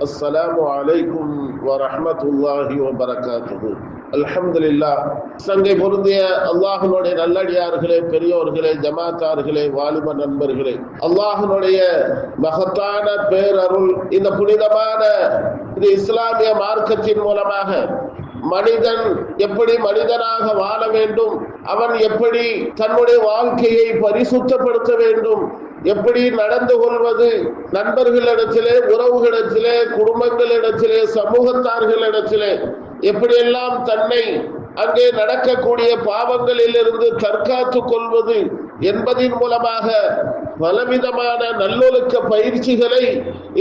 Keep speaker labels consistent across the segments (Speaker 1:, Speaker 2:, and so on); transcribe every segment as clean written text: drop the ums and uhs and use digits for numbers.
Speaker 1: அஸ்ஸலாமு அலைக்கும் வரஹ்மத்துல்லாஹி வபரகாத்துஹு. அல்ஹம்துலில்லாஹ். சங்கை பொருந்திய அல்லாஹ்வுடைய நல்லடியார்களே, பெரியோர்களே, ஜமாத்தார்களே, வாலிப நண்பர்களே, அல்லாஹ்வுடைய மகத்தான பேரருள் இந்த புனிதமான இந்த இஸ்லாமிய மார்க்கத்தின் மூலமாக மனிதன் எப்படி மனிதனாக வாழ வேண்டும், அவன் எப்படி தன்னுடைய வாழ்க்கையை பரிசுத்தப்படுத்த வேண்டும், எப்படி நடந்து கொள்வது, நண்பர்களிடத்திலே, உறவுகளிடத்திலே, குடும்பங்களிடத்திலே, சமூகத்தார்களிடத்திலே எப்படியெல்லாம் தன்னை அங்கே நடக்கக்கூடிய பாவங்களில் இருந்து தற்காத்துக் கொள்வது என்பதின் மூலமாக பலவிதமான நல்லொழுக்க பயிற்சிகளை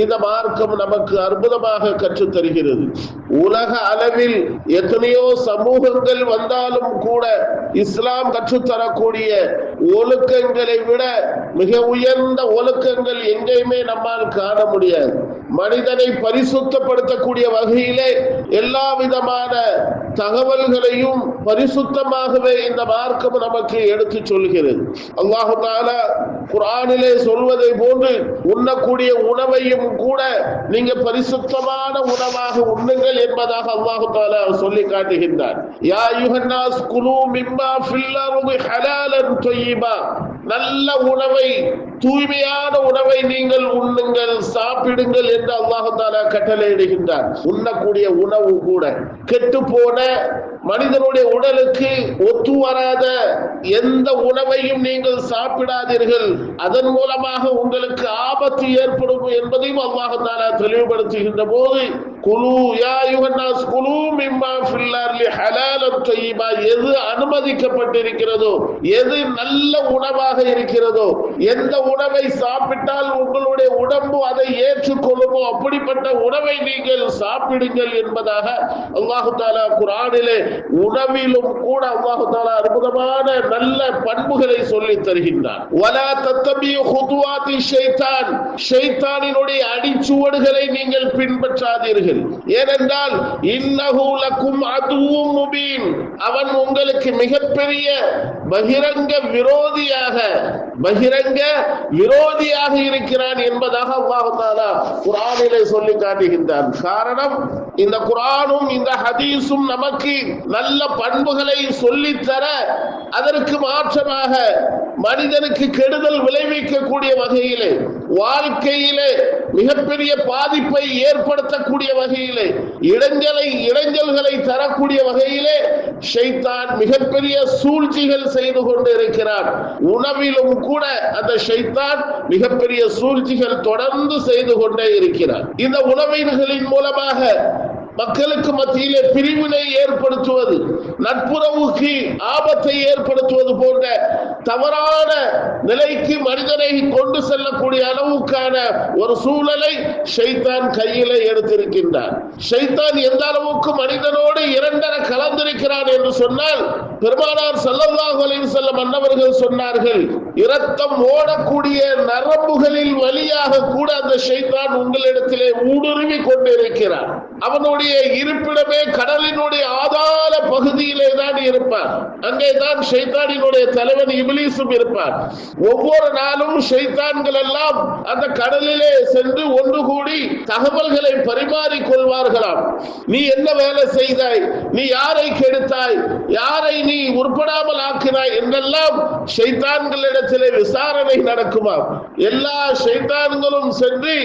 Speaker 1: இந்த மார்க்கம் நமக்கு அற்புதமாக கற்றுத் தருகிறது. உலக அளவில் எத்தனையோ சமூகங்கள் வந்தாலும் கூட இஸ்லாம் கற்றுத்தரக்கூடிய ஒழுக்கங்களை விட மிக உயர்ந்த ஒழுக்கங்கள் எங்கேயுமே நம்மால் காண முடியாது. மனிதனை பரிசுத்தப்படுத்தக்கூடிய வகையிலே எல்லா விதமான தகவல்களையும் பரிசுத்தமாகவே இந்த மார்க்கம் நமக்கு எடுத்து சொல்கிறது. அல்லாஹு தஆலா குர்ஆனிலே சொல்வதை போன்று உண்ணக்கூடிய உணவையும் கூட நீங்க பரிசுத்தமான உணவாக உண்ணுங்கள் என்பதாக அல்லாஹு தஆலா சொல்லி காட்டுகின்றார். யா அய்யுஹன்னாஸ் குலூ மிம்மா ஃபில் அர்தி ஹலாலன் தய்யிபா, நல்ல உணவை, தூய்மையான உணவை நீங்கள் உண்ணுங்கள், சாப்பிடுங்கள் என்று அல்லாஹ் தஆலா கட்டளையிடுகின்றார். உண்ணக்கூடிய உணவு கூட கெட்டு போன மனிதனுடைய உடலுக்கு ஒத்து வராத எந்த உணவையும் நீங்கள் சாப்பிடாதீர்கள், அதன் மூலமாக உங்களுக்கு ஆபத்து ஏற்படும் என்பதையும் அல்லாஹ் தஆலா தெளிவுபடுத்துகின்ற போது குலு யா அய்யுஹன்னாஸ் குலூ மிம்மா ஃபில் அர்தி ஹலாலன் தய்யிபா, எது அனுமதிக்கப்பட்டிருக்கிறதோ, எது நல்ல உணவாக இருக்கிறதோ, எந்த உணவை சாப்பிட்டால் உங்களுடைய உடம்பு அதை ஏற்றுக்கொள்ளுமோ அப்படிப்பட்ட உணவை நீங்கள் சாப்பிடுங்கள் என்பதாக அல்லாஹ் தஆலா குர்ஆனிலே உணவிலும் கூட அல்லாஹ் தஆலா அற்புதமான நல்ல பண்புகளை சொல்லி தருகின்றார். வலா தத்தபியு குதுவாத்தி ஷைத்தான், ஷைத்தானினுடைய அடிச்சுவடுகளை நீங்கள் பின்பற்றாதீர்கள். ஏனென்றால் இன்னஹு லக்கும் அதுவும் முபீன், அவன் உங்களுக்கு மிகப்பெரிய பகிரங்க விரோதியாக இருக்கிறான் என்பதாக அல்லாஹ் தஆலா குர்ஆனிலே சொல்லி காட்டுகின்றான். காரணம், இந்த குர்ஆனும் இந்த ஹதீஸும் நமக்கு நல்ல பண்புகளை சொல்லித்தர, அதற்கு மாற்றமாக மனிதனுக்கு கெடுதல் விளைவிக்கக்கூடிய வகையிலே, வாழ்க்கையிலே மிகப்பெரிய பாதிப்பை ஏற்படுத்தக்கூடிய வகையிலே, இடைஞ்சல்களை தரக்கூடிய வகையிலே ஷைத்தான் மிகப்பெரிய சூழ்ச்சிகள் செய்து கொண்டு இருக்கிறான். உணவிலும் கூட அந்த ஷைத்தான் மிகப்பெரிய சூழ்ச்சிகள் தொடர்ந்து செய்து கொண்டே இருக்கிறார். இந்த உணவின்களின் மூலமாக மக்களுக்கு மத்தியிலே பிரிவினை ஏற்படுத்துவது, நட்புறவுக்கு ஆபத்தை ஏற்படுத்துவது போன்ற தவறான நிலைக்கு மனிதனை கொண்டு செல்லக்கூடிய அளவுக்கான ஒரு சூழலை ஷைத்தான் கையிலே எடுத்திருக்கின்றான். ஷைத்தான் எந்த அளவுக்கு மனிதனோடு இரண்டர கலந்திருக்கிறான் என்று சொன்னால், பெருமானார் ஸல்லல்லாஹு அலைஹி வஸல்லம் அன்னவர்கள் சொன்னார்கள், இரத்தம் ஓடக்கூடிய நரம்புகளில் வழியாக கூட அந்த ஷைத்தான் உங்களிடத்திலே ஊடுருவி கொண்டிருக்கிறான். அவனுடைய இருப்பிடமே கடலினுடைய ஆதார பகுதியிலே தான் இருப்பான். அங்கே தான் ஷைத்தானினுடைய தலைவன் இப்லீஸும் இருப்பான். ஒவ்வொரு நாளும் ஷைத்தான்கள் எல்லாம் அந்த கடலிலே சென்று ஒன்று கூடி தகவல்களை பரிமாறிக் கொள்வார்களாம். நீ என்ன வேலை செய்தாய், நீ யாரை கெடுத்தாய், யாரை நீ உருப்படாமல் ஆக்கினாய் என்றெல்லாம் ஷைத்தான்களிடத்திலே விசாரணை நடக்குமாம். எல்லா ஷைத்தான்களும் சென்று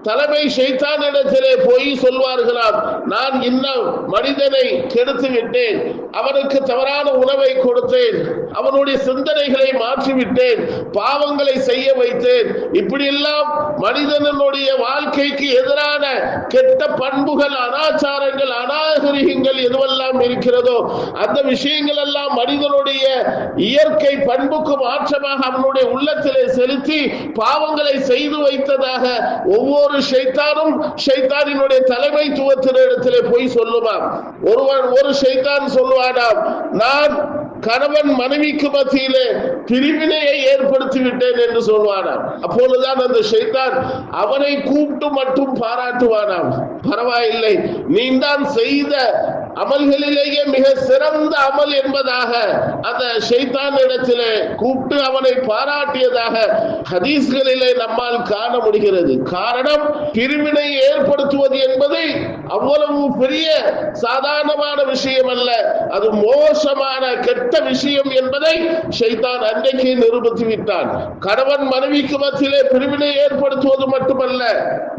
Speaker 1: தலைமை ஷைத்தானிடத்திலே போய் சொல்வார்களாம், நான் இன்னும் மனிதனை கெடுத்து விட்டேன், அவனுக்கு தவறான உணவை கொடுத்தேன், அவனுடைய சிந்தனைகளை மாற்றிவிட்டேன், பாவங்களை செய்ய வைத்தேன், இப்படியெல்லாம் மனிதனுடைய வாழ்க்கைக்கு எதிரான கெட்ட பண்புகள், அனாச்சாரங்கள், அநாகரிகங்கள் எதுவெல்லாம் இருக்கிறதோ அந்த விஷயங்கள் எல்லாம் மனிதனுடைய இயற்கை பண்புக்கு மாற்றமாக அவனுடைய உள்ளத்திலே செலுத்தி பாவங்களை செய்து வைத்ததாக ஒவ்வொரு ஷைத்தானும் ஷைத்தானினுடைய தலைமைத்துவத்தினிடத்திலே போய் சொல்லுவான். ஒரு ஷைத்தான் சொல்லுவானாம், நான் கணவன் மனைவிக்கு மத்தியிலே பிரிவினையை ஏற்படுத்தி விட்டேன் என்று சொல்வானாம். அப்பொழுதுதான் அந்த ஷைத்தான் அவனை கூப்பிட்டு மட்டும் பாராட்டுவானாம், பரவாயில்லை, நீ தான் செய்த அமல்களிலேயே மிக சிறந்த அமல் என்பதாக அந்த ஷைத்தான் இடத்திலே கூப்பிட்டு அவனை பாராட்டியதாக ஹதீஸ்களிலே நம்மால் காண முடிகிறது. காரணம், பிரிவினை ஏற்படுத்துவது என்பது அவ்வளவு பெரிய சாதாரணமான விஷயம் அல்ல, அது மோசமான கெட்ட விஷயம் என்பதை ஷைத்தான் அன்றைக்கு நிரூபித்து விட்டான். கணவன் மனைவிக்கு மத்தியிலே பிரிவினை ஏற்படுத்துவது மட்டுமல்ல,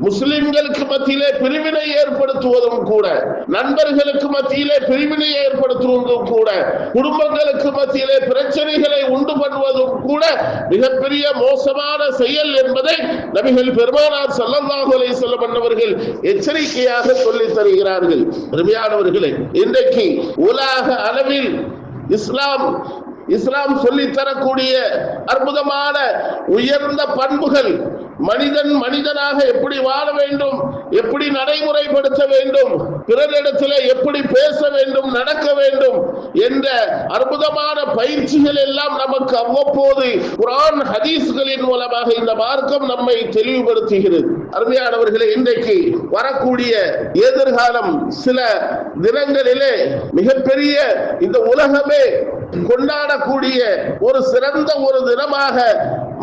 Speaker 1: முஸ்லிம்களுக்கு மத்தியிலே பிரிவினை ஏற்படுத்துவதும் கூட, நண்பர்களுக்கு மத்தியிலே பிரிவினை ஏற்படுத்துவதும் கூட, குடும்பங்களுக்கு மத்தியிலே பிரச்சனைகளை உண்டு பண்ணுவதும் கூட மிகப்பெரிய மோசமான செயல் என்பதை நபிகள் பெருமானார் ஸல்லல்லாஹு அலைஹி வஸல்லம் அவர்கள் எச்சரிக்கையாக சொல்லித் தருகிறார்கள். அருமையானவர்களே, இன்றைக்கு உலக அளவில் இஸ்லாம் சொல்லித் தரக்கூடிய அற்புதமான உயர்ந்த பண்புகள், மனிதன் மனிதனாக எப்படி வாழ வேண்டும், எப்படி நடைமுறைப்படுத்த வேண்டும், பிறரிடத்தில் எப்படி பேச வேண்டும், நடக்க வேண்டும் என்ற அற்புதமான பயிற்சிகள் எல்லாம் நமக்கு அவ்வப்போது குர்ஆன் ஹதீஸ்களின் மூலமாக இந்த மார்க்கம் நம்மை தெளிவுபடுத்துகிறது. அருமையானவர்களே, இன்றைக்கு வரக்கூடிய எதிர்காலம் சில தினங்களிலே மிகப்பெரிய இந்த உலகமே கொண்டாடக்கூடிய ஒரு சிறந்த ஒரு தினமாக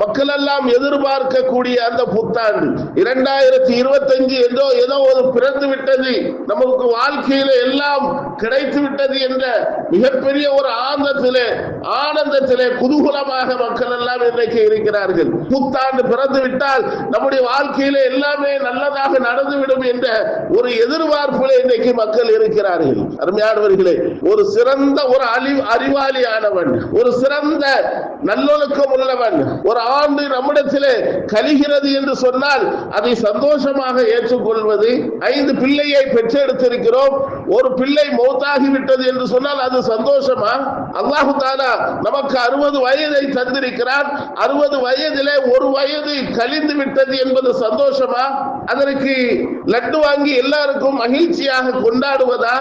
Speaker 1: மக்கள் எல்லாம் எதிர்பார்க்கக்கூடிய அந்த புத்தாண்டு 2025 ஏதோ ஒரு பிறந்து விட்டது, நமக்கு வாழ்க்கையில எல்லாம் கிடைத்து விட்டது என்ற மிகப்பெரிய ஒரு ஆனந்தத்திலே குதூகலமாக மக்கள் எல்லாம் இன்றைக்கு இருக்கிறார்கள். புத்தாண்டு பிறந்து விட்டால் நம்முடைய வாழ்க்கையில எல்லாமே நல்லதாக நடந்துவிடும் என்ற ஒரு எதிர்பார்ப்பில் இன்றைக்கு மக்கள் இருக்கிறார்கள். அருமையானவர்களே, ஒரு சிறந்த ஒரு அறிவாளியானவன், ஒரு சிறந்த நல்லொழுக்கம் உள்ளவன் ஒரு ஆண்டு நம்மிடத்திலே கழிகிறது என்று சொன்னால் அதை சந்தோஷமாக ஏற்றுக்கொள்வது. 5 பிள்ளையை பெற்றெடுத்திருக்கிறோம், ஒரு பிள்ளை மௌத்தாகிவிட்டது என்று சொன்னால் அது சந்தோஷமா? அல்லாஹ் தஆலா நமக்கு 60 வயதை தந்திருக்கிறான், 60 வயதிலே ஒரு வயது கழிந்து விட்டது என்பது சந்தோஷமா? அதற்கு லட்டு வாங்கி எல்லாருக்கும் மகிழ்ச்சியாக கொண்டாடுவதா?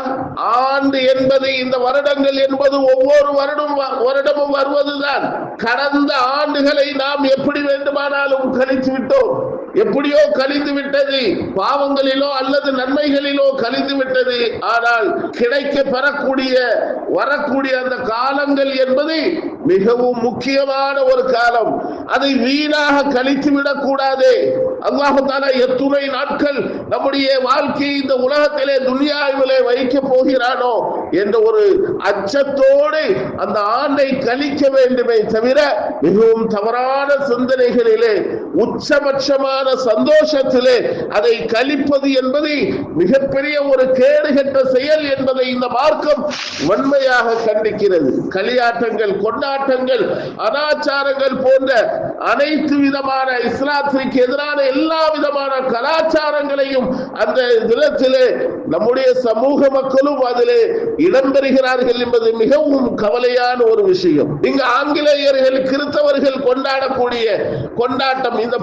Speaker 1: ஆண்டு என்பது, இந்த வருடங்கள் என்பது ஒவ்வொரு வருடமும் வருவதுதான். கடந்த ஆண்டுகளை நாம் எப்படி வேண்டுமானாலும் கழித்து விட்டோம், எப்படியோ கழிந்து விட்டது, பாவங்களிலோ அல்லது நன்மைகளிலோ கழிந்து விட்டது. ஆனால் கிடைக்க பெறக்கூடிய வரக்கூடிய அந்த காலங்கள் என்பது மிகவும் முக்கியமான ஒரு காலம். அதை வீணாக கழித்து விடக்கூடாது. அல்லாஹ் தஆலா எத்துணை நாட்கள் நம்முடைய வாழ்க்கையை இந்த உலகத்திலே துனியாவிலே வைக்க போகிறானோ என்ற ஒரு அச்சத்தோடு அந்த ஆண்டை கழிக்க வேண்டுமே தவிர மிகவும் தவறான சிந்தனைகளிலே, உச்சபட்சமான சந்தோஷத்திலே அதை கழிப்பது என்பது மிகப்பெரிய ஒரு கேடுகெட்ட செயல் என்பதை இந்த மார்க்கம் வன்மையாக கண்டிக்கிறது. களியாட்டங்கள், கொண்டாட்டங்கள், அனாச்சாரங்கள் போன்ற அனைத்து விதமான இஸ்லாத்திற்கு எதிரான எல்லா விதமான கலாச்சாரங்களையும் அந்த தினத்திலே நம்முடைய சமூக மக்களும் அதிலே இடம்பெறுகிறார்கள் என்பது மிகவும் கவலையான ஒரு விஷயம். இங்கு ஆங்கிலேயர்கள், கிறிஸ்தவர்கள் கொண்டாடக்கூடிய கொண்டாட்டம் இந்த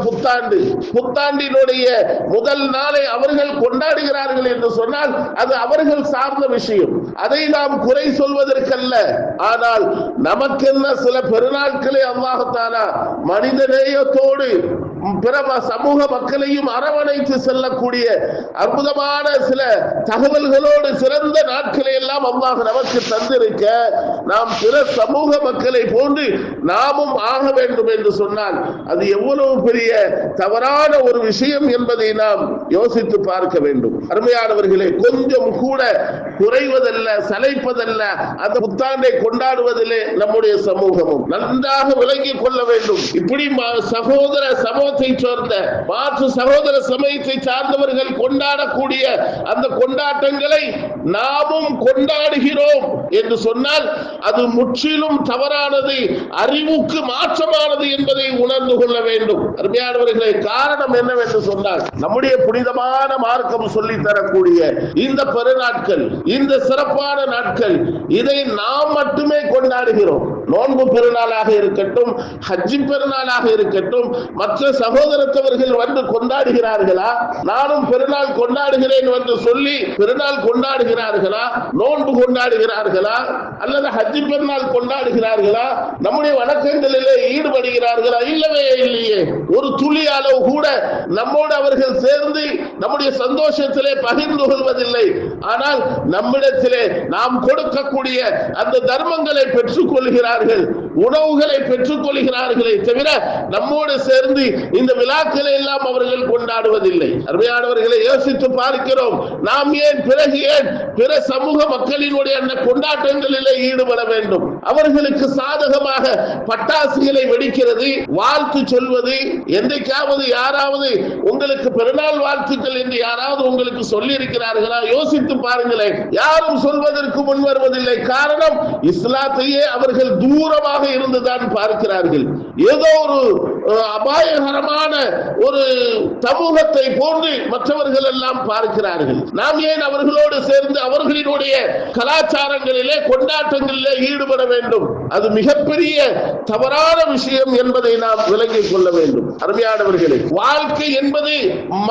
Speaker 1: புத்தாண்டினுடைய முதல் நாளை அவர்கள் கொண்டாடுகிறார்கள் என்று சொன்னால் அது அவர்கள் சார்ந்த விஷயம். அதை நாம் குறை சொல்வதற்கல்ல. ஆனால் நமக்கென்ன சில பெருநாட்களை அல்லாஹ் தஆலா மனிதநேயத்தோடு பிற சமூக மக்களையும் அரவணைத்து செல்லக்கூடிய அற்புதமான சில தகவல்களோடு சிறந்த நாட்களை எல்லாம் அல்லாஹ் நமக்கு தந்திருக்க, நாம் பிற சமூக மக்களை போன்று நாமும் ஆக வேண்டும் என்று சொன்னால் அது எவ்வளவு பெரிய தவறான ஒரு விஷயம் என்பதை நாம் யோசித்து பார்க்க வேண்டும். அருமையானவர்களே, கொஞ்சம் கூட குறைவதல்ல, சளைப்பதல்ல அந்த புத்தாண்டை கொண்டாடுவதிலே நம்முடைய சமூகமும் நன்றாக விளங்கிக் கொள்ள வேண்டும். இப்படி சகோதர சமூகத்தை சேர்ந்த மாற்று சகோதர சமயத்தை சார்ந்தவர்கள் கொண்டாடக்கூடிய அந்த கொண்டாட்டங்களை நாமும் கொண்டாடுகிறோம் என்று சொன்னால் அது முற்றிலும் தவறானது, அறிவுக்கு மாற்றமானது என்பதை உணர்ந்து கொள்ள வேண்டும். அருமையானவர்களே, காரணம் என்னவென்று சொன்னால் நம்முடைய புனிதமான மார்க்கம் சொல்லி தரக்கூடிய இந்த பெருநாட்கள், இந்த சிறப்பான நாட்கள், இதை நாம் மட்டுமே கொண்டாடுகிறோம். நோன்பு பெருநாளாக இருக்கட்டும், ஹஜ்ஜி பெருநாளாக இருக்கட்டும், மற்ற சகோதரத்தவர்கள் வந்து கொண்டாடுகிறார்களா? நானும் பெருநாள் கொண்டாடுகிறேன் என்று சொல்லி பெருநாள் கொண்டாடுகிறார்களா? நோன்பு கொண்டாடுகிறார்களா? அல்லது ஹஜ்ஜி பெருநாள் கொண்டாடுகிறார்களா? நம்முடைய வணக்கங்களிலே ஈடுபடுகிறார்களா? இல்லவே இல்லையே. ஒரு துளி அளவு கூட நம்மோடு அவர்கள் சேர்ந்து நம்முடைய சந்தோஷத்திலே பகிர்ந்து கொள்வதில்லை. ஆனால் நம்மிடத்திலே நாம் கொடுக்கக்கூடிய அந்த தர்மங்களை பெற்றுக் கொள்கிறார்கள், உணவுகளை பெற்றுக் கொள்கிறார்களே தவிர நம்மோடு சேர்ந்து இந்த விழாக்களை எல்லாம் அவர்கள் கொண்டாடுவதில்லை. அருமையானவர்களை யோசித்து பார்க்கிறோம். நாம் ஏன் பிறகு ஏன் பிற சமூக மக்களினுடைய அந்த கொண்டாட்டங்களிலே ஈடுபட வேண்டும்? அவர்களுக்கு சாதகமாக பட்டாசுகளை வெடிக்கிறது, வாழ்த்து சொல்வது, என்றைக்காவது யாராவது உங்களுக்கு பெருநாள் வாழ்த்துக்கள் என்று யாராவது உங்களுக்கு சொல்லி இருக்கிறார்களா? யோசித்து பாருங்களேன். யாரும் சொல்வதற்கு முன் வருவதில்லை. காரணம், இஸ்லாத்தையே அவர்கள் தூரமாக இருந்துதான் பார்க்கிறார்கள். ஏதோ ஒரு அபாயகரமான ஒரு சமூகத்தை போன்று மற்றவர்கள் எல்லாம் பார்க்கிறார்கள். நாம் ஏன் அவர்களோடு சேர்ந்து அவர்களினுடைய கலாச்சாரங்களிலே கொண்டாட்டங்களிலே ஈடுபட வேண்டும்? அது மிகப்பெரிய தவறான விஷயம் என்பதை நாம் விளங்கிக் கொள்ள வேண்டும். அருமையானவர்களே, வாழ்க்கை என்பது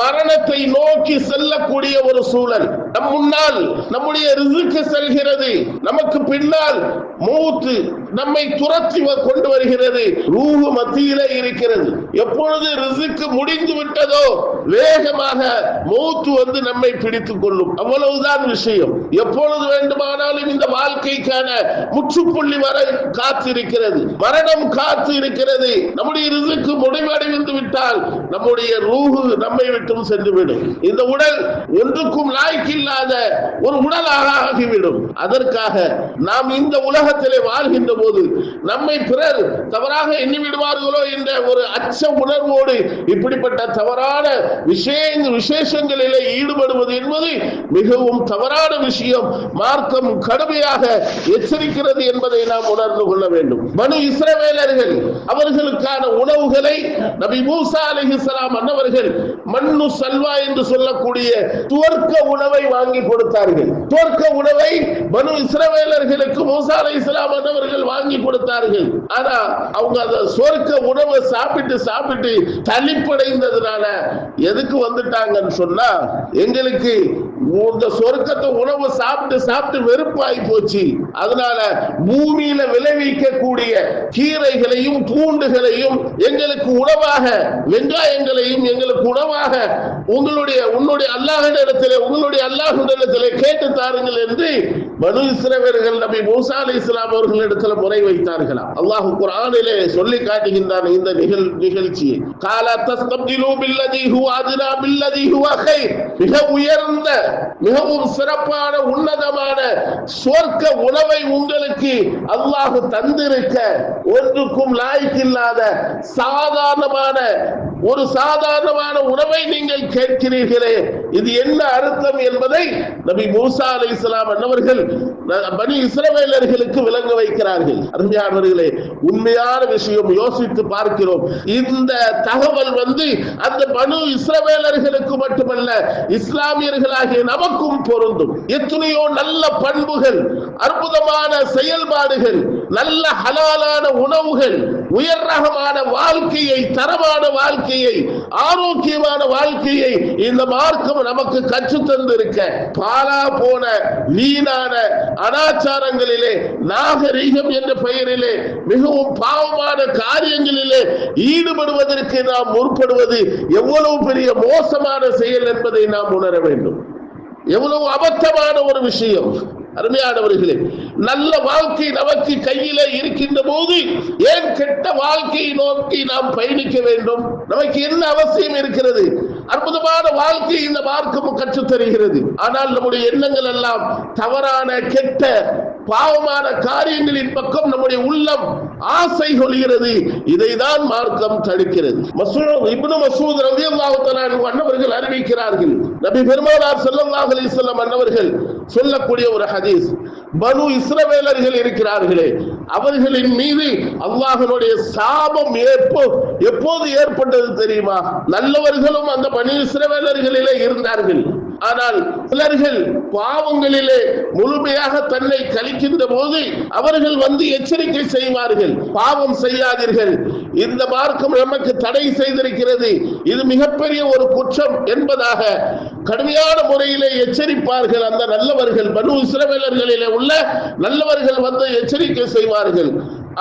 Speaker 1: மரணத்தை நோக்கி செல்லக்கூடிய ஒரு சூழல். நம் முன்னால் நம்முடைய ரிஸ்க் செல்கிறது, நமக்கு பின்னால் மௌத் நம்மை துரத்தி கொண்டு வருகிறது, ரூஹ் மத்தியிலே இருக்கிறது. எப்பொழுது ரிஸ்க் முடிந்து விட்டதோ வேகமாக மௌத் வந்து நம்மை பிடித்துக் கொள்ளும். அவ்வளவுதான் விஷயம். எப்பொழுது வேண்டுமானாலும் இந்த வாழ்க்கைக்கான முற்றுப்புள்ளி வர காத்திருக்கிறது, மரணம் காத்து இருக்கிறது. நம்முடைய ரிஸ்க் முடிவடைந்து விட்டால் நம்முடைய ரூஹ் நம்மை விட்டும் சென்றுவிடும். இந்த உடல் ஒன்றுக்கும் லாய்க்கில்லாத ஒரு உடலாக ஆகிவிடும். அதற்காக நாம் இந்த உலகத்திலே வாழ்கின்ற போது நம்மை பிறர் தவறாக எண்ணிவிடுவார்களோ என்ற ஒரு அச்ச உணர்வோடு இப்படிப்பட்ட தவறான விசேஷங்களிலே ஈடுபடுவது என்பது மிகவும் தவறான விஷயம். மார்க்கம் கடுமையாக எச்சரிக்கிறது என்பதை நாம் உணர்ந்து கொள்ள வேண்டும். பனு இஸ்ரவேலர்கள் அவர்களுக்கான உணவுகளை நபி மூசா அலைஹிஸ்ஸலாம் அன்னவர்கள் மன்னு சல்வா என்று சொல்லக்கூடிய துவர்க்க உணவை வாங்கி கொடுத்தார்கள். துவர்க்க உணவை பனு இஸ்ரவேலர்களுக்கு மூசா அலைஹிஸ்ஸலாம் அன்னவர்கள் வாங்கி கொடுத்தார்கள். ஆனா அவங்க அந்த சொர்க்க உணவை சாப்பிட்டு சாப்பிட்டு தளிப்படைந்ததுனால எதுக்கு வந்துட்டாங்கன்னு சொன்னா, எங்களுக்கு இந்த சொர்க்கத்தை உணவு சாப்பிட்டு சாப்பிட்டு வெறுப்பாகி போச்சு. அதனால பூமியில விளைவிக்கக்கூடிய கீரைகளையும் பூண்டுகளையும் எங்களுக்கு உணவாக, வெங்காயங்களையும் எங்களுக்கு உணவாக உன்னுடைய அல்லாஹ்விடத்திலே உங்களுடைய அல்லாஹ்விடத்திலே கேட்டு தாருங்கள் என்று பனு இஸ்ரவேலர்கள் நபி மூசா அலைஹிஸ்ஸலாம் அவர்களிடத்தில் முறை வைத்தார்களாம். அல்லாஹ் குர்ஆனிலே சொல்லி காட்டுகின்றான் இந்த நிகழ்ச்சியை. காலா தஸ்தப்திலு பில்லதி ஹுவ அத்னா பில்லதி ஹுவ கைர். மிக உயர்ந்த, மிகவும் சிறப்பான, உன்னதமான சொர்க்க உணவை உங்களுக்கு அல்லாஹ் தந்திருக்க ஒன்றுக்கும் லாய்க்கில்லாத சாதாரணமான உணவை நீங்கள் கேட்கிறீர்களே, இது என்ன அர்த்தம் என்பதை நபி மூசா அலைஹிஸ்ஸலாம் அன்னவர்கள் பனி இஸ்ரவேலர்களுக்கு விளங்க வைக்கிறார்கள். அருமையானவர்களே, உண்மையான விஷயம் யோசித்து பார்க்கிறோம். இந்த தகவல் வந்து அந்த பனு இஸ்ரவேலர்களுக்கு மட்டுமல்ல, இஸ்லாமியர்களாகிய நமக்கும் பொருந்தும். எத்தனையோ நல்ல பண்புகள், அற்புதமான செயல்பாடுகள், நல்ல ஹலாலான உணவுகள், உயர் ரகமான வாழ்க்கையை, தரமான வாழ்க்கையை, ஆரோக்கியமான வாழ்க்கையை இந்த மார்க்கம் நமக்கு கற்றுத் தந்திருக்க, பாலா போன வீணான அனாச்சாரங்களிலே, நாகரீகம் என்ற பெயரிலே மிகவும் பாவமான காரியங்களிலே ஈடுபடுவதற்கு நாம் முற்படுவது எவ்வளவு பெரிய மோசமான செயல் என்பதை நாம் உணர வேண்டும். எவ்வளவு அபத்தமான ஒரு விஷயம். அருமையானவர்களே, நல்ல வாழ்க்கை நமக்கு கையில இருக்கின்ற போது ஏன் கெட்ட வாழ்க்கையை நோக்கி நாம் பயணிக்க வேண்டும்? நமக்கு என்ன அவசியம் இருக்கிறது? அற்புதமான வாழ்க்கை இந்த மார்க்கம் கற்றுத் தருகிறது. ஆனால் நம்முடைய எண்ணங்கள் எல்லாம் தவறான, கெட்ட, பாவமான காரியங்களின் பக்கம் நம்முடைய உள்ளம் ஆசை கொள்கிறது. இதைதான் மார்க்கம் தடுக்கிறது. இப்னு மஸ்ஊத் ரலியல்லாஹு தஆலா அன்னவர்கள் அறிவிக்கிறார்கள், நபி பெருமானார் ஸல்லல்லாஹு அலைஹி வஸல்லம் அன்னவர்கள் சொல்லக்கூடிய ஒரு ஹதீஸ், பனு இஸ்ரவேலர்கள் இருக்கிறார்களே, அவர்களின் மீது அல்லாஹ்வுடைய சாபம் எப்போது ஏற்பட்டது தெரியுமா? நல்லவர்களும் அந்த பனு இஸ்ரவேலர்களிலே இருந்தார்கள். ஆனால் சிலர்கள் பாவங்களிலே முழுமையாக தன்னை கழிக்கின்ற போது அவர்கள் வந்து எச்சரிக்கை செய்வார்கள், பாவம் செய்யாதீர்கள், இந்த மார்க்கம் நமக்கு தடை செய்திருக்கிறது, இது மிகப்பெரிய ஒரு குற்றம் என்பதாக கடுமையான முறையிலே எச்சரிப்பார்கள். அந்த நல்லவர்கள், பனு இஸ்ரவேலர்களிலே உள்ள நல்லவர்கள் வந்து எச்சரிக்கை செய்வார்கள்.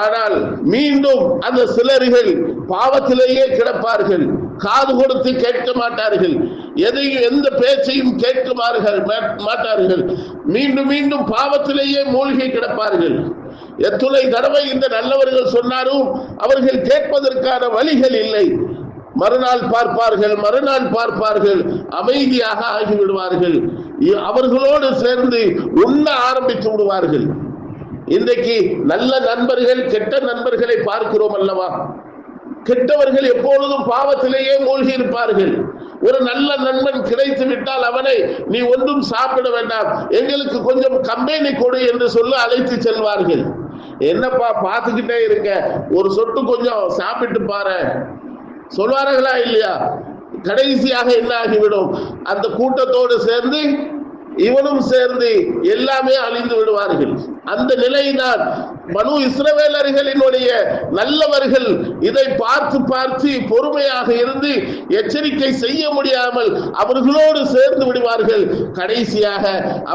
Speaker 1: ஆனால் மீண்டும் அந்த சிலர்கள் பாவத்திலேயே கிடப்பார்கள், காது கொடுத்து கேட்க மாட்டார்கள், எதையும் எந்த பேச்சையும் கேட்க மாட்டார்கள், மீண்டும் மீண்டும் பாவத்திலேயே மூழ்கி கிடப்பார்கள். எத்துணை தடவை இந்த நல்லவர்கள் சொன்னாலும் அவர்கள் கேட்பதற்கான வழிகள் இல்லை. மறுநாள் பார்ப்பார்கள், அமைதியாக ஆகிவிடுவார்கள், அவர்களோடு சேர்ந்து உண்ண ஆரம்பித்து விடுவார்கள். இன்றைக்கு நல்ல நண்பர்கள் கெட்ட நண்பர்களை பார்க்கிறோம் அல்லவா? கெட்டவர்கள் எப்பொழுதும் பாவத்திலேயே மூழ்கி இருப்பார்கள். ஒரு நல்ல நண்பன் கிடைத்து விட்டால் அவனை நீ ஒன்றும் சாப்பிட வேண்டாம், எங்களுக்கு கொஞ்சம் கம்பெனி கொடு என்று சொல்ல அழைத்து செல்வார்கள். என்னப்பா பார்த்துக்கிட்டே இருக்க, ஒரு சொட்டு கொஞ்சம் சாப்பிட்டு பாரு சொல்வார்களா இல்லையா? கடைசியாக என்ன ஆகிவிடும்? அந்த கூட்டத்தோடு சேர்ந்து இவனும் சேர்ந்து எல்லாமே அழிந்து விடுவார்கள். அந்த நிலைதான் பனு இஸ்ரவேலர்களினுடைய நல்லவர்கள் இதை பார்த்து பொறுமையாக இருந்து எச்சரிக்கை செய்ய முடியாமல் அவர்களோடு சேர்ந்து விடுவார்கள். கடைசியாக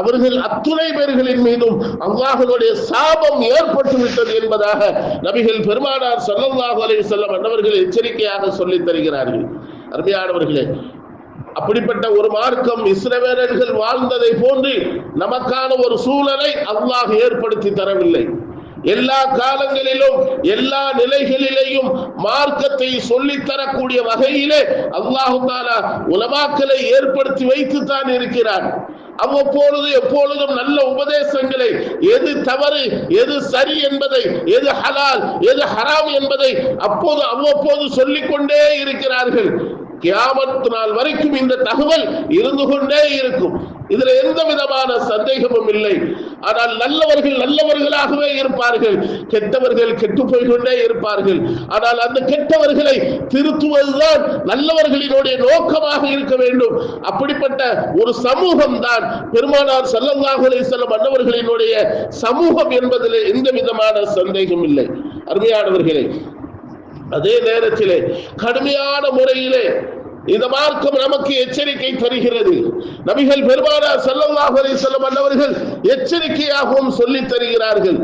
Speaker 1: அவர்கள் அத்துணை பேர்களின் மீதும் அல்லாஹ்வுடைய சாபம் ஏற்பட்டு விட்டது என்பதாக நபிகள் பெருமானார் ஸல்லல்லாஹு அலைஹி வஸல்லம் அன்னவர்கள் எச்சரிக்கையாக சொல்லித் தருகிறார்கள். அருமையானவர்களே, அப்படிப்பட்ட ஒரு மார்க்கம் இஸ்ரவேலர்கள் வாழ்ந்ததை போன்று நமக்கான ஒரு சூழலை அல்லாஹ் ஏற்படுத்தி தரவில்லை. எல்லா காலங்களிலும் எல்லா நிலைகளிலேயும் மார்க்கத்தை சொல்லித் தரக்கூடிய வகையிலே அல்லாஹ் தஆலா உலமாக்களை ஏற்படுத்தி வைத்துத்தான் இருக்கிறார். அவ்வப்பொழுது எப்பொழுதும் நல்ல உபதேசங்களை, எது தவறு எது சரி என்பதை, எது ஹலால் எது ஹராம் என்பதை அவ்வப்போது சொல்லிக் கொண்டே இருக்கிறார்கள். கியாமத் நாள் வரைக்கும் இந்த தகவல் இருந்து கொண்டே இருக்கும், இதுல எந்த விதமான சந்தேகமும் இல்லை. ஆனால் நல்லவர்கள் நல்லவர்களாகவே இருப்பார்கள், கெட்டவர்கள் கெட்டு போய்கொண்டே இருப்பார்கள். ஆனால் அந்த கெட்டவர்களை திருத்துவதுதான் நல்லவர்களினுடைய நோக்கமாக இருக்க வேண்டும். அப்படிப்பட்ட ஒரு சமூகம் தான் பெருமானார் ஸல்லல்லாஹு அலைஹி வஸல்லம் அன்னவர்களினுடைய சமூகம் என்பதிலே எந்த விதமான சந்தேகம் இல்லை. அருமையானவர்களே, அதே நேரத்திலே கடுமையான முறையிலே இந்த மார்க்கம் நமக்கு எச்சரிக்கை தருகிறது. நபிகள் பெருமானார் ஸல்லல்லாஹு அலைஹி வஸல்லம் அன்னவர்கள் எச்சரிக்கையாகவும் சொல்லி தருகிறார்கள்.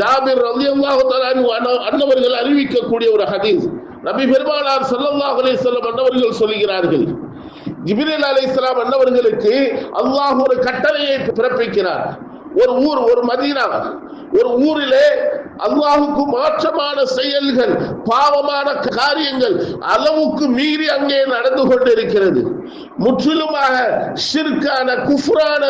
Speaker 1: ஜாபிர் ரலியல்லாஹு தஆலா அன்னவர்கள் அறிவிக்கக்கூடிய ஒரு ஹதீஸ், நபி பெருமானார் ஸல்லல்லாஹு அலைஹி வஸல்லம் அன்னவர்கள் சொல்கிறார்கள், ஜிப்ரீல் அலைஹிஸ்ஸலாம் அன்னவர்களுக்கு அல்லாஹ் ஒரு கட்டளையை பிறப்பிக்கிறார். ஒரு மதீனா, ஒரு ஊரிலே அல்லாஹுக்கு மாற்றமான செயல்கள், பாவமான காரியங்கள் அளவுக்கு மீறி அங்கே நடந்து கொண்டிருக்கிறது. முற்றிலுமாக ஷிர்கான குஃப்ரான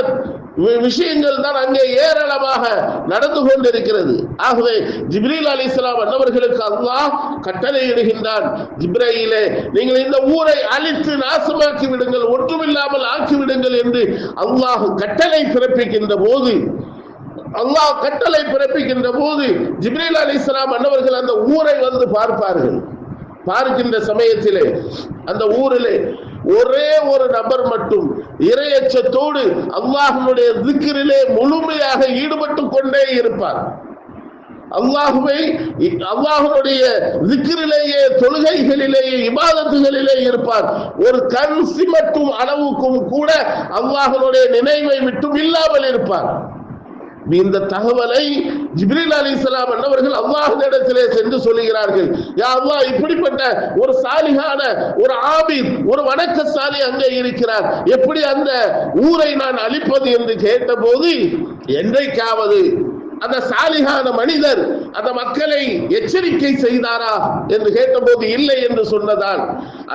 Speaker 1: விஷயங்கள் தான் அங்கே ஏராளமாக நடந்து கொண்டிருக்கிறது. ஆகவே ஜிப்ரீல் அலைஹிஸ்ஸலாம் அன்னவர்களுக்கு அல்லாஹ் கட்டளையிடுகின்றான், ஜிப்ரீலே நீங்கள் இந்த ஊரை அழித்து நாசமாக்கி விடுங்கள், ஒன்றுமில்லாமல் ஆக்கி விடுங்கள் என்று அல்லாஹ் கட்டளை பிறப்பிக்கின்ற போது ஜிப்ரீல் அலைஹிஸ்ஸலாம் அன்னவர்கள் அந்த ஊரை வந்து பார்ப்பார்கள். பார்க்கின்ற சமயத்திலே அந்த ஊரிலே ஒரே ஒரு நபர் மட்டும் இறையச்சத்தோடு அல்லாஹ்வுடைய திக்ரிலே முழுமையாக ஈடுபட்டு கொண்டே இருப்பார். அல்லாஹ்வுடைய திக்ரிலேயே, தொழுகைகளிலேயே, இபாதத்துகளிலே இருப்பார். ஒரு கண் சிமட்டும் அளவுக்கும் கூட அல்லாஹ்வுடைய நினைவை விட்டும் இல்லாமல் இருப்பார். இந்த தகவலை ஜிப்ரீல் அலைஹிஸ்ஸலாம் அன்னவர்கள் அல்லாஹ்விடத்திலே சென்று சொல்லுகிறார்கள், யா அல்லாஹ், இப்படிப்பட்ட ஒரு சாலிஹான ஒரு ஆபித், ஒரு வணக்கசாலி அங்கே இருக்கிறார், எப்படி அந்த ஊரை நான் அழிப்பது என்று கேட்டபோது, என்றைக்காவது அந்த சாலிஹான மனிதர் அந்த மக்களை எச்சரிக்கை செய்தாரா என்று கேட்டபோது இல்லை என்று சொன்னதால்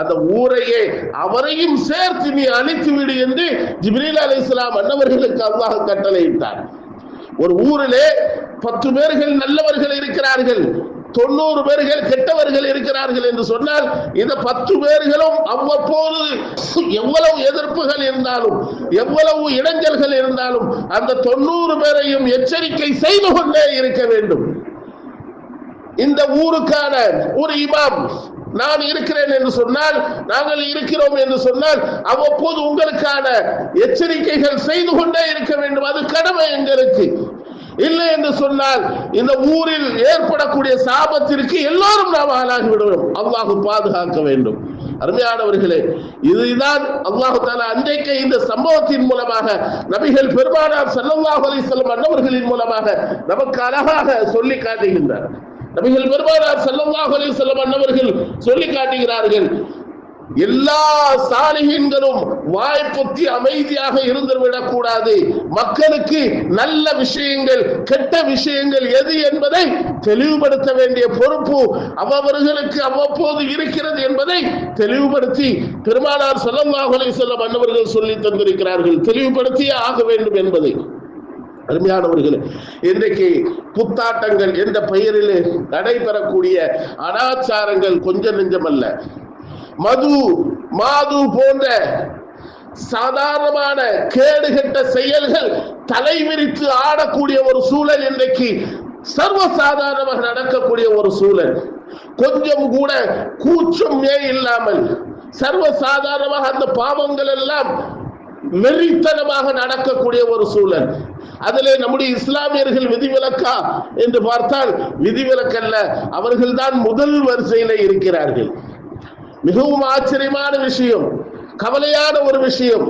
Speaker 1: அந்த ஊரையே அவரையும் சேர்த்து நீ அழித்து விடு என்று ஜிப்ரீல் அலைஹிஸ்ஸலாம் அன்னவர்களுக்கு அல்லாஹ் கட்டளையிட்டார். ஒரு ஊரிலே 10 பேர்கள் நல்லவர்கள் இருக்கிறார்கள், 90 பேர்கள் கெட்டவர்கள் இருக்கிறார்கள் என்று சொன்னால் இந்த 10 பேர்களும் அவ்வப்போது எவ்வளவு எதிர்ப்புகள் இருந்தாலும் எவ்வளவு இடைஞ்சல்கள் இருந்தாலும் அந்த 90 பேரையும் எச்சரிக்கை செய்து கொண்டே இருக்க வேண்டும். இந்த ஊருக்கான ஒரு இமாம் நான் இருக்கிறேன் என்று சொன்னால், நாங்கள் இருக்கிறோம் என்று சொன்னால் அவ்வப்போது உங்களுக்கான எச்சரிக்கைகள் செய்து கொண்டே இருக்க வேண்டும். அது கடமை எங்களுக்கு. இல்லை என்று சொன்னால் இந்த ஊரில் ஏற்படக்கூடிய சாபத்திற்கு எல்லாரும் நாம் ஆளாகி விடுவோம். அல்லாஹ் பாதுகாக்க வேண்டும். அருமையானவர்களே, இதுதான் அல்லாஹ் தஆலா அன்றைக்கு இந்த சம்பவத்தின் மூலமாக நபிகள் பெருமானார் ஸல்லல்லாஹு அலைஹி வஸல்லம் அன்னவர்களின் மூலமாக நமக்கு அழகாக சொல்லி காட்டுகின்றார். நபிகள் பெருமானார் ஸல்லல்லாஹு அலைஹி வஸல்லம் அன்னவர்கள் சொல்லி காட்டுகிறார்கள், எல்லா சாலிஹீன்களும் வாய்ப்புத்தி அமைதியாக இருந்துவிடக் கூடாது. மக்களுக்கு நல்ல விஷயங்கள் கெட்ட விஷயங்கள் எது என்பதை தெளிவுபடுத்த வேண்டிய பொறுப்பு அவர்களுக்கு அவ்வப்போது இருக்கிறது என்பதை தெளிவுபடுத்தி பெருமானார் ஸல்லல்லாஹு அலைஹி வஸல்லம் அன்னவர்கள் சொல்லி தந்திருக்கிறார்கள். தெளிவுபடுத்தியே ஆக வேண்டும் என்பதை. அருமையானவர்களே, இன்றைக்கு புத்தாட்டங்கள் என்ற பெயரில் நடைபெறக்கூடிய அனாச்சாரங்கள் கொஞ்சம் நெஞ்சமல்ல. மது மாது போன்ற சாதாரணமான கேடுகட்ட செயல்கள் தலைவிரித்து ஆடக்கூடிய ஒரு சூழல் இன்றைக்கு சர்வசாதாரணமாக நடக்கக்கூடிய ஒரு சூழல். கொஞ்சம் கூட கூச்சமே இல்லாமல் சர்வசாதாரணமாக அந்த பாவங்கள் எல்லாம் வெறித்தனமாக நடக்கக்கூடிய ஒரு சூழல். அதிலே நம்முடைய இஸ்லாமியர்கள் விதிவிலக்கா என்று பார்த்தால் விதிவிலக்கல்ல, அவர்கள் தான் முதல் வரிசையில இருக்கிறார்கள். மிகவும் ஆச்சரியமான விஷயம், கவலையான ஒரு விஷயம்.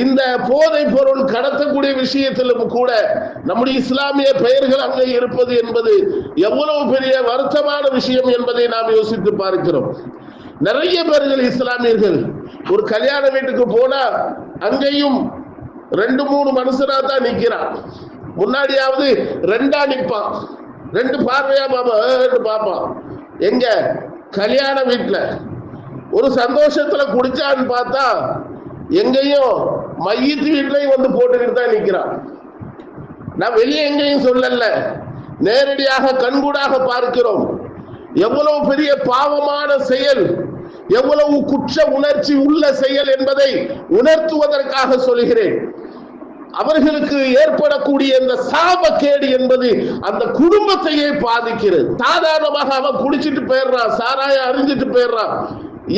Speaker 1: இந்த போதை பொருள் கடத்தக்கூடிய விஷயத்திலும் கூட நம்முடைய இஸ்லாமிய பெயர்கள் அங்கே இருப்பது என்பது எவ்வளவு பெரிய வருத்தமான விஷயம் என்பதை நாம் யோசித்து பார்க்கிறோம். நிறைய பேர்கள் இஸ்லாமியர்கள் ஒரு கல்யாண வீட்டுக்கு போனா அங்கேயும் 2-3 மனுஷனா தான் நிக்கிறான். முன்னாடியாவது 2ஆ நிற்பான், 2 பார்வையா பாப்பான். எங்க கல்யாண வீட்டுல ஒரு சந்தோஷத்துல குடிச்சான்னு பார்த்தா எங்கேயும் மையத்து வீட்லயும் வந்து போட்டுக்கிட்டு தான் நிக்கிறான். நான் வெளியே எங்கேயும் சொல்லல, நேரடியாக கண்கூடாக பார்க்கிறோம். எவ்வளவு பெரிய பாவமான செயல், எவ்வளவு குற்ற உணர்ச்சி உள்ள செயல் என்பதை உணர்த்துவதற்காக சொல்கிறேன். அவர்களுக்கு ஏற்படக்கூடிய இந்த சாபக்கேடு என்பது அந்த குடும்பத்தையே பாதிக்கிறது. சாதாரணமாக அவன் குடிச்சிட்டு போயிடுறான், சாராயம் அறிஞ்சிட்டு போயிடுறான்,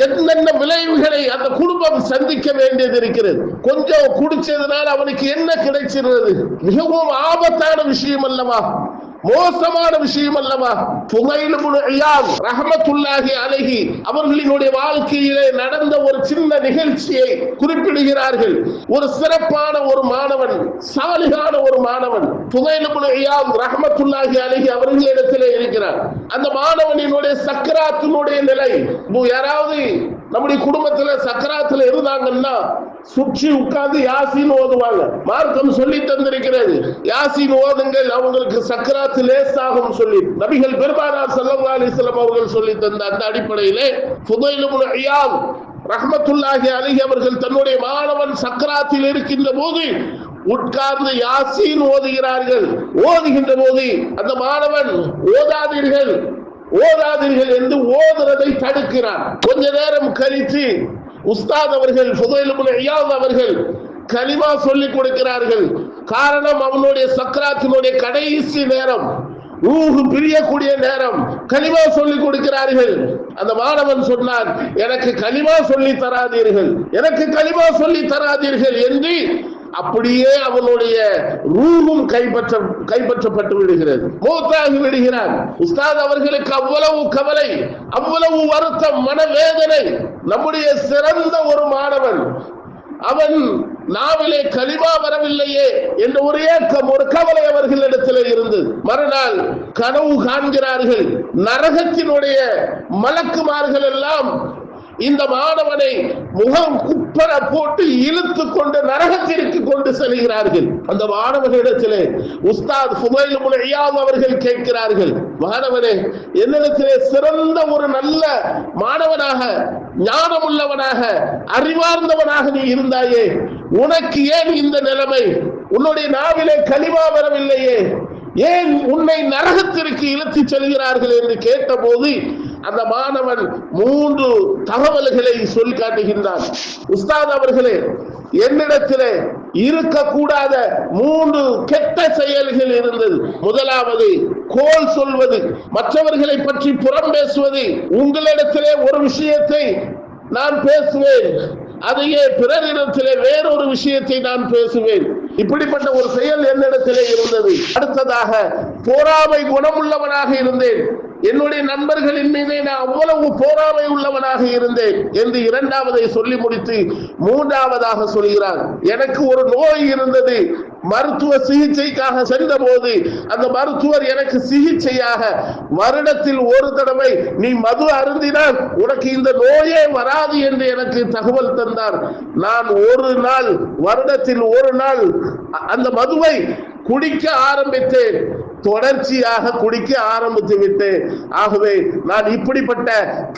Speaker 1: என்னென்ன விளைவுகளை அந்த குடும்பம் சந்திக்க வேண்டியது இருக்கிறது. கொஞ்சம் குடிச்சதுனால அவனுக்கு என்ன கிடைச்சிருந்தது? மிகவும் ஆபத்தான விஷயம் அல்லவா, மோசமான விஷயம் அல்லவா. ஃபுதைல் இப்னு இயாத் ரஹ்மத்துல்லாஹி அலைஹி அவர்களினுடைய வாழ்க்கையிலே நடந்த ஒரு சின்ன நிகழ்ச்சியை குறிப்பிடுகிறார்கள். ஒரு சிறப்பான ஒரு மாணவன், சாலிகான ஒரு மாணவன் ஃபுதைல் இப்னு இயாத் ரஹ்மத்துல்லாஹி அலைஹி அவர்களிடத்திலே இருக்கிறார். அந்த மாணவனினுடைய சக்கராத்தினுடைய நிலை, யாராவது நம்முடைய குடும்பத்துல சக்கராத்துல இருந்தாங்கன்னா சுற்றி உட்கார்ந்து யாசீன் ஓதுவாங்க. மார்க்கம் சொல்லி தந்திருக்கிறது, யாசீன் ஓதுங்கள், அவங்களுக்கு சக்கராத்து லேசாகும் சொல்லி நபிகள் பெருமானார் ஸல்லல்லாஹு அலைஹி வஸல்லம் அவர்கள் சொல்லி தந்த அந்த அடிப்படையிலே ஃபுதைல் இப்னு இயாத் ரஹ்மத்துல்லாஹி அலைஹி அவர்கள் தன்னுடைய மாணவன் சக்கராத்தில் இருக்கின்ற போது உட்கார்ந்து யாசீன் ஓதுகிறார்கள். ஓதுகின்ற போது அந்த மாணவன் ஓதாதீர்கள் என்று ஓதுறதை தடுக்கிறான். கொஞ்ச நேரம் கழித்து உஸ்தாத் அவர்கள் ஃபுதைல் இப்னு இயாத் அவர்கள் கலிமா சொல்லிக் கொடுக்கிறார்கள். காரணம், அவனுடைய சக்கராத்தினுடைய கடைசி நேரம், ரூஹ் பிரியக்கூடிய நேரம். கலிமா சொல்லிக் கொடுக்கிறார்கள். அந்த மாணவன் சொன்னான், எனக்கு கலிமா சொல்லி தராதீர்கள், எனக்கு கலிமா சொல்லி தராதீர்கள் என்று அப்படியே அவனுடைய ரூஹும் கைப்பற்றப்பட்டு விடுகிறது, மௌத்தாகி விடுகிறான். உஸ்தாத் அவர்களுக்கு அவ்வளவு கவலை, அவ்வளவு வருத்தம், மனவேதனை. நம்முடைய சிறந்த ஒரு மாணவன், அவன் நாவிலே கலிமா வரவில்லையே என்ற ஒரு ஏக்கம், ஒரு கவலை அவர்களிடத்தில் இருந்தது. மறுநாள் கனவு காண்கிறார்கள். நரகத்தினுடைய மலக்குமார்கள் எல்லாம் இந்த மாணவனை முகம் குப்பர போட்டு இழுத்து கொண்டு நரகத்திற்கு கொண்டு செல்கிறார்கள். அந்த மாணவனிடத்திலே உஸ்தாத் ஃபுதைல் இப்னு இயாத் அவர்கள் கேட்கிறார்கள், மாணவனே, என்னிடத்திலே சிறந்த ஒரு நல்ல மாணவனாக, ஞானமுள்ளவனாக, அறிவார்ந்தவனாக நீ இருந்தாயே, உனக்கு ஏன் இந்த நிலைமை? உன்னுடைய நாவிலே கலிமா வரவில்லையே, ஏன் உன்னை நரகத்திற்கு இழுத்துச் செல்கிறார்கள் என்று கேட்டபோது அந்த மாணவன் 3 தகவல்களை சொல்லி காட்டுகின்றான். உஸ்தாத் அவர்களே, என்னிடத்திலே இருக்கக்கூடாத 3 கெட்ட செயல்கள் இருந்தது. முதலாவது கோல் சொல்வது, மற்றவர்களை பற்றி புறம் பேசுவது. உங்களிடத்திலே ஒரு விஷயத்தை நான் பேசுவேன், அதையே பிறரிடத்திலே வேறொரு விஷயத்தை நான் பேசுவேன். இப்படிப்பட்ட ஒரு செயல் என்னிடத்திலே இருந்தது. அடுத்ததாக பொறாமை குணமுள்ளவனாக இருந்தேன். என்னுடைய நண்பர்களின் மீது நான் அவ்வளவு பொறாமை உள்ளவனாக இருந்தேன் என்று 2வதை சொல்லி முடித்து 3வதாக சொல்கிறார், எனக்கு ஒரு நோய் இருந்தது. மருத்துவ சிகிச்சைக்காக சென்ற போது அந்த மருத்துவர் எனக்கு சிகிச்சையாக வருடத்தில் ஒரு தடவை நீ மது அருந்தினால் உனக்கு இந்த நோயே வராது என்று எனக்கு தகவல் தந்தார். நான் ஒரு நாள், வருடத்தில் ஒரு நாள் அந்த மதுவை குடிக்க ஆரம்பித்தேன். தொடர்ச்சியாக குடிக்க ஆரம்பித்து விட்டேன். ஆகவே நான் இப்படிப்பட்ட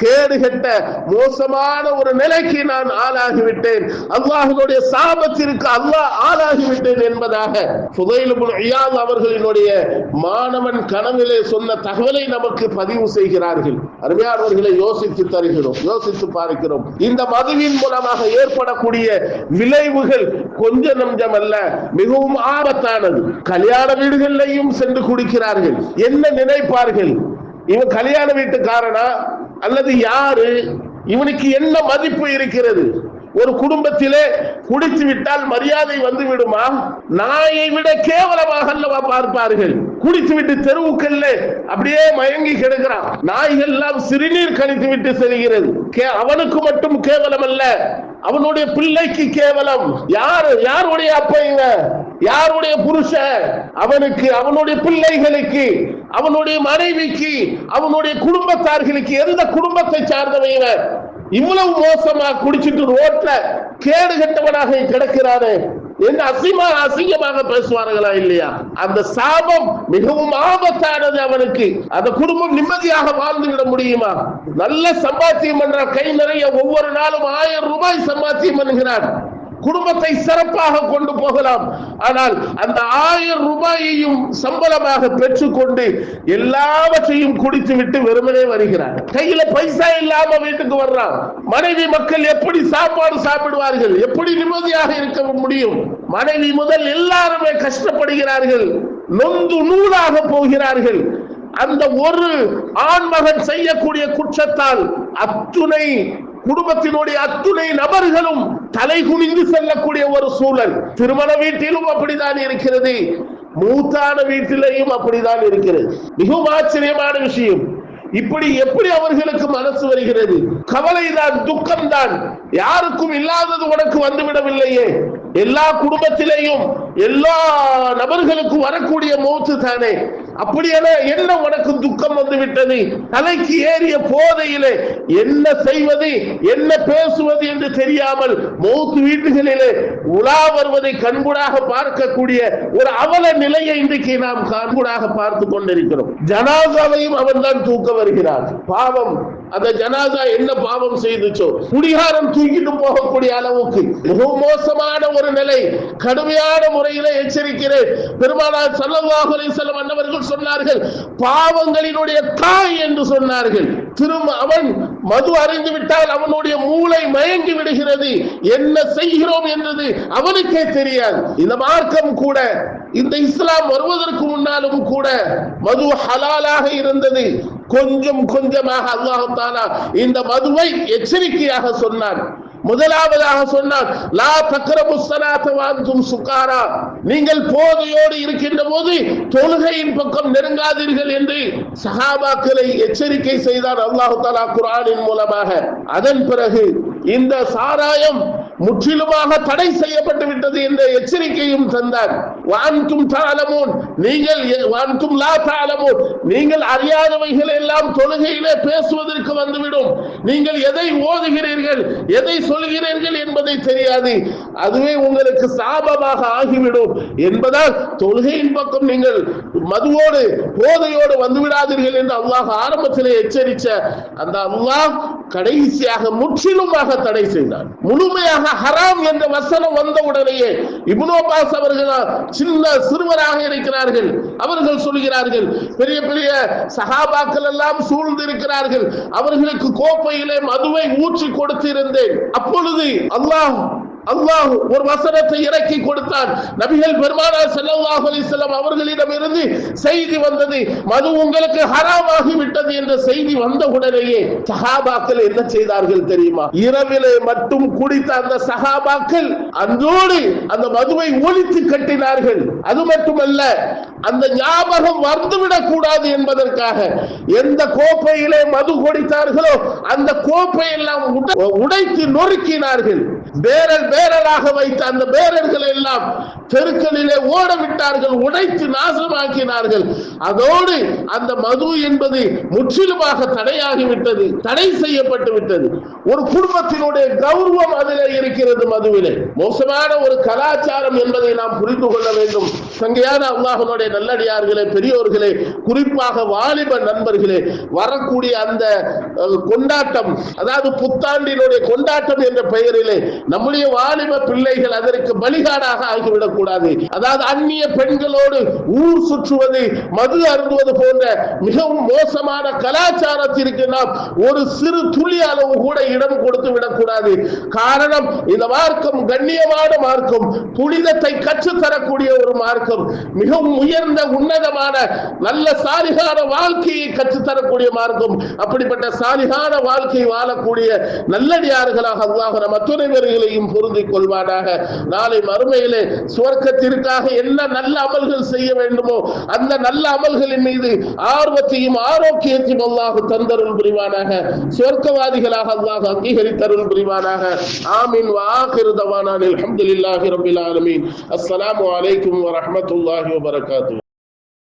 Speaker 1: கேடுகட்ட மோசமான ஒரு நிலைக்கு நான் ஆளாகிவிட்டேன். அல்லாஹ்வுடைய சாபத்திற்கு அல்லாஹ் ஆளாகிவிட்டேன் என்பதாக ஃபுதைல் இப்னு இயாத் அவர்களினுடைய மாணவன் கனவிலே சொன்ன தகவலை நமக்கு பதிவு செய்கிறார்கள். அருமையானவர்களை யோசித்து தருகிறோம், யோசித்து பார்க்கிறோம். இந்த மதுவின் மூலமாக ஏற்படக்கூடிய விளைவுகள் கொஞ்ச நஞ்சம் அல்ல, மிகவும் ஆபத்தானது. கல்யாண வீடுகளிலேயும் சென்று குடிக்கிறார்கள். என்ன நினைப்பார்கள்? இவன் கல்யாண வீட்டுக்காரனா அல்லது யாரு? இவனுக்கு என்ன மதிப்பு இருக்கிறது? ஒரு குடும்பத்திலே குடித்து விட்டால் மரியாதை வந்து விடுமா? நாயை விட கேவலமாக அல்லவா பார்ப்பார்கள். குடித்து விட்டு தெருவுக்கல்ல அப்படியே மயங்கி கிடக்கிறான். நாய்கள் எல்லாம் சிறுநீர் கழித்து விட்டு செல்கிறது. அவனுக்கு மட்டும் கேவலம் அல்ல, அவனுடைய பிள்ளைக்கு கேவலம். யாருடைய அப்பைங்க, யாருடைய புருஷன்? அவனுக்கு, அவனுடைய பிள்ளைகளுக்கு, அவனுடைய மனைவிக்கு, அவனுடைய குடும்பத்தார்களுக்கு, எந்த குடும்பத்தை சார்ந்தவங்க இவ்வளவு மோசமா குடிச்சிட்டு ரோட்ல கேடு கட்டவனாக கிடக்கிறானே என்று அசிங்கமாக பேசுவார்களா இல்லையா? அந்த சாபம் மிகவும் ஆபத்தானது அவனுக்கு. அந்த குடும்பம் நிம்மதியாக வாழ்ந்து விட முடியுமா? நல்ல சம்பாத்தியம் பண்றான், கை நிறைய ஒவ்வொரு நாளும் 1000 ரூபாய் சம்பாத்தியம் பண்ணுகிறான், குடும்பத்தை சிறப்பாக கொண்டு போகலாம். ஆனால் அந்த 1000 ரூபாயையும் சம்பளமாக பெற்றுக்கொண்டு எல்லாவற்றையும் குடித்து விட்டு வெறுமனே வருகிறார். கையில பைசா இல்லாம வீட்டுக்கு வர்றான். மனைவி மக்கள் எப்படி சாப்பாடு சாப்பிடுவார்கள்? எப்படி நிம்மதியாக இருக்க முடியும்? மனைவி முதல் எல்லாருமே கஷ்டப்படுகிறார்கள், நொந்து நூலாக போகிறார்கள். அந்த ஒரு ஆண்மகன் செய்யக்கூடிய குற்றத்தால் அத்துணை குடும்பத்தினுடைய அத்துணை நபர்களும் தலை குனிந்து செல்லக்கூடிய ஒரு சூழல். திருமண வீட்டிலும் அப்படித்தான் இருக்கிறது, மூத்தான வீட்டிலேயும் அப்படித்தான் இருக்கிறது. மிகவும் ஆச்சரியமான விஷயம். இப்படி எப்படி அவர்களுக்கு மனசு வருகிறது? கவலைதான், துக்கம்தான். யாருக்கும் இல்லாதது உனக்கு வந்துவிடவில்லையே. எல்லா குடும்பத்திலேயும் எல்லா நபர்களுக்கும் வரக்கூடிய மௌத்து தானே. அப்படியான என்ன உனக்கு துக்கம் வந்து விட்டது? தலைக்கு ஏறிய போதையிலே என்ன செய்வது, என்ன பேசுவது என்று தெரியாமல் மௌத்து வீட்டுகளிலே உலா வருவதை கண்கூடாக பார்க்கக்கூடிய ஒரு அவல நிலையை இன்றைக்கு நாம் கண்கூடாக பார்த்து கொண்டிருக்கிறோம். ஜனாசாவையும் அவன் தான் தூக்க வருகிறார். பாவம், அந்த ஜனாசா என்ன பாவம் செய்துச்சோ, குடிகாரம் தூக்கிட்டு போகக்கூடிய அளவுக்கு மிகவும் மோசமான ஒரு நிலை. கடுமையான முறையிலே எச்சரிக்கிறேன். பெருமானார் ஸல்லல்லாஹு அலைஹி வஸல்லம் அன்னவர்கள் சொன்னார்கள், பாவங்களினுடைய தாய் என்று சொன்னார்கள். அவன் மது அறிந்து விட்டால் அவனுடைய மூளை மயங்கி விடுகிறது. என்ன செய்கிறோம் என்றது அவனுக்கே தெரியாது. இந்த மார்க்கம் கூட, இந்த இஸ்லாம் வருவதற்கு முன்னாலும் கூட மது ஹலாலாக இருந்தது. கொஞ்சம் கொஞ்சமாக அல்லாஹ் தஆலா இந்த மதுவை எச்சரிக்கையாக சொன்னான். முதலாவதாக சொன்னார், லா தக்ரபு ஸலாத வ அன்தும் சுகாரா, நீங்கள் போதையோடு இருக்கின்ற போது தொழுகையின் பக்கம் நெருங்காதீர்கள் என்று சஹாபாக்களை எச்சரிக்கை செய்தார் அல்லாஹ் தஆலா குர்ஆனின் மூலமாக. அதன் பிறகு இந்த சாராயம் முற்றிலுமாக தடை செய்யப்பட்டு விட்டது என்ற எச்சரிக்கையும் தந்தார். வான்தும் தஅலமூன், நீங்கள் வான்தும் லா தஅலமூன், நீங்கள் அறியாதவைகள் எல்லாம் தொழுகையிலே பேசுவதற்கு வந்துவிடும். நீங்கள் எதை ஓதுகிறீர்கள், எதை சொல்கிறீர்கள் என்பதை தெரியாது, அதுவே உங்களுக்கு சாபமாக ஆகிவிடும் என்பதால் தொழுகையின் பக்கம் நீங்கள் மதுவோடு போதையோடு வந்துவிடாதீர்கள் என்று அல்லாஹ் ஆரம்பத்திலே எச்சரித்த அந்த அல்லாஹ் கடைசியாக முற்றிலுமாக தடை செய்தார், முழுமையாக ஹராம் என்ற வசனம் வந்த உடனேயே இப்னு அப்பாஸ் அவர்கள் சின்ன சிறுவராக இருக்கிறார்கள். அவர்கள் சொல்கிறார்கள், பெரிய பெரிய சஹாபாக்கள் எல்லாம் சூழ்ந்து இருக்கிறார்கள், அவர்களுக்கு கோப்பையிலே மதுவை ஊற்றி கொடுத்திருந்தேன். அப்பொழுது அல்லாஹ் ஒரு வசனத்தை இறக்கி கொடுத்தான். நபிகள் பெருமானார் ஸல்லல்லாஹு அலைஹி வஸல்லம் அவர்களிடமிருந்து செய்தி வந்தது, மது உங்களுக்கு ஹராமாகி விட்டது என்ற செய்தி வந்த உடனேயே சஹாபாக்கள் என்ன செய்தார்கள் தெரியுமா? இரவிலே மட்டும் குடித்த அந்த சஹாபாக்கள் அன்றோடு அந்த மதுவை ஒழித்து கட்டினார்கள். அது மட்டுமல்ல, அந்த ஞாபகம் வந்துவிடக் கூடாது என்பதற்காக எந்த கோப்பையிலே மது குடித்தார்களோ அந்த கோப்பையெல்லாம் உடைத்து நொறுக்கினார்கள். பேரலாக வைத்த அந்த பேரல்களை எல்லாம் தெருக்களிலே ஓட விட்டார்கள், உடைத்து நாசமாக்கினார்கள். அதோடு அந்த மது என்பது முற்றிலுமாக தடையாகிவிட்டது, தடை செய்யப்பட்டு விட்டது. ஒரு குடும்பத்தினுடைய கௌரவம் அதிலே இருக்கிறது மதுவிலே. மோசமான ஒரு கலாச்சாரம் என்பதை நாம் புரிந்து கொள்ள வேண்டும். சங்கையான அல்லாஹ்வுடைய நல்லடியார்களே, பெரியோர்களே, குறிப்பாக வாலிப நண்பர்களே, வரக்கூடிய அந்த கொண்டாட்டம், அதாவது புத்தாண்டினுடைய கொண்டாட்டம் என்ற பெயரிலே நம்முடைய வாலிப பிள்ளைகள் அதற்கு பலிகாடாக ஆகிவிடக் கூடாது. அதாவது அந்நிய பெண்களோடு ஊர் சுற்றுவது, மது அருந்துவது போன்ற மிகவும் மோசமான கலாச்சாரத்திற்கு நாம் ஒரு சிறு துளி அளவு கூட இடம் கொடுத்து விடக்கூடாது. காரணம், இந்த மார்க்கம் கண்ணியமான மார்க்கம், புனிதத்தை கற்றுத்தரக்கூடிய ஒரு மார்க்கம், மிகவும் உயர்ந்த உன்னதமான நல்ல சாலிகான வாழ்க்கையை கற்றுத்தரக்கூடிய மார்க்கம். அப்படிப்பட்ட சாலிகான வாழ்க்கை வாழக்கூடிய நல்லடியார்களாக அல்லாஹ் நம் அத்துணைவர்களையும் பொருந்திக் கொள்வானாக. நாளை மறுமையிலே சுவர்க்கத்திற்காக என்ன நல்ல அமல்கள் செய்ய வேண்டுமோ அந்த நல்ல அமல்களின் மீது ஆர்வத்தையும் ஆரோக்கியத்தையும் அல்லாஹ் தந்தருள் புரிவானாக. சுவர்க்கவாதிகளாக அல்லாஹ் அங்கீகரித்தருள் புரிவானாக. ஆமீன். வ ஆகிரு தவானா அல்ஹம்துலில்லாஹி ரப்பில் ஆலமீன். அஸ்ஸலாமு அலைக்கும் வ ரஹ்மத்துல்லாஹி வ பரகாத்துஹு.